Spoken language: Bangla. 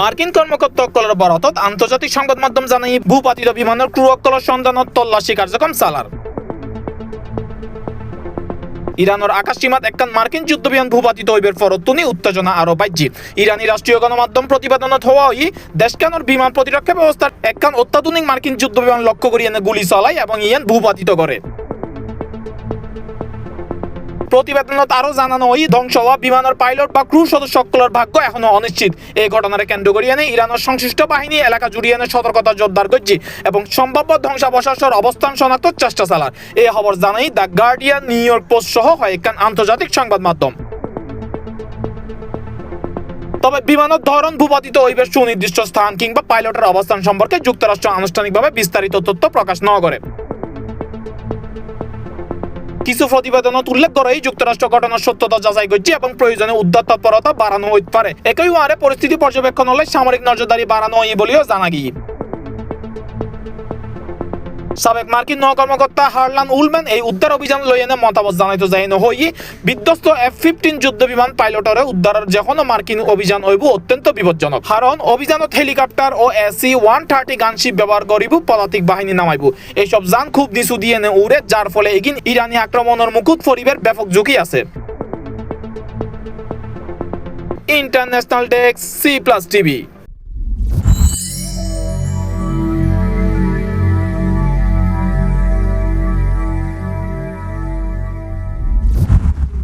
মার্কিন কর্মকর্তা অক্কলের বরাতত আন্তর্জাতিক সংবাদ মাধ্যম জানাই ভূপাতিত বিমানের ক্রু অক্কলের সন্ধানত তল্লাশি কার্যক্রম চালার। ইরানের আকাশ সীমাত একখান মার্কিন যুদ্ধ বিমান ভূপাতিত হইবের ফরতুনি উত্তেজনা আরো বাড়ছে। ইরানি রাষ্ট্রীয় গণমাধ্যম প্রতিবেদনত হওয়া দেশখানের বিমান প্রতিরক্ষা ব্যবস্থার একখান অত্যাধুনিক মার্কিন যুদ্ধ বিমান লক্ষ্য করিয়ে গুলি চালায় এবং ইয়ান ভূপাতিত করে। প্রতিবেদনত আরো জানানো ধ্বংস হওয়া বিমানের পাইলট বা ক্রু সদস্য সকলের ভাগ্য এখনো অনিশ্চিত। এই ঘটনার কেন্দ্র করিয়ে ইরানের সংশ্লিষ্ট বাহিনী এলাকা জুড়িয়ে সতর্কতা জোরদার করছে এবং সম্ভাব্য ধ্বংসাবশেষের অবস্থান শনাক্তর চেষ্টা চালার। এই খবর জানাই the guardian, new York post সহ কয়েকখান আন্তর্জাতিক সংবাদ মাধ্যম। তবে বিমানের ধরন, ভূপাতিত হইবের সুনির্দিষ্ট স্থান কিংবা পাইলটের অবস্থান সম্পর্কে যুক্তরাষ্ট্র আনুষ্ঠানিকভাবে বিস্তারিত তথ্য প্রকাশ না করে। কিছু প্রতিবেদনত উল্লেখ করে যুক্তরাষ্ট্র ঘটনার সত্যতা যাচাই করছে এবং প্রয়োজনে উদ্ধার তৎপরতা বাড়ানো হইতে পারে। একই ওয়ারে পরিস্থিতি পর্যবেক্ষণ হলে সামরিক নজরদারি বাড়ানো হয় বলেও জানা গিয়ে। সাবেক মার্কিন নৌ কর্মকর্তা হারলান উলম্যান এই উদ্ধার অভিযান লইয়ে মতামত জানাইতে যাইন হই বিধ্বস্ত F-15 যুদ্ধ বিমান পাইলটরে উদ্ধারের যে কোনো মার্কিন অভিযান হইব অত্যন্ত বিপজ্জনক। কারণ অভিযানত হেলিকপ্টার ও SC-130 গানশিপ ব্যবহার করিব, পদাতিক বাহিনী নামাইব। এইসব যান খুব নিচু দিয়ে উড়ে, যার ফলে এগিন ইরানি আক্রমণের মুকুট ফরিবের ব্যাপক ঝুঁকি আছে। International desk, C+ TV।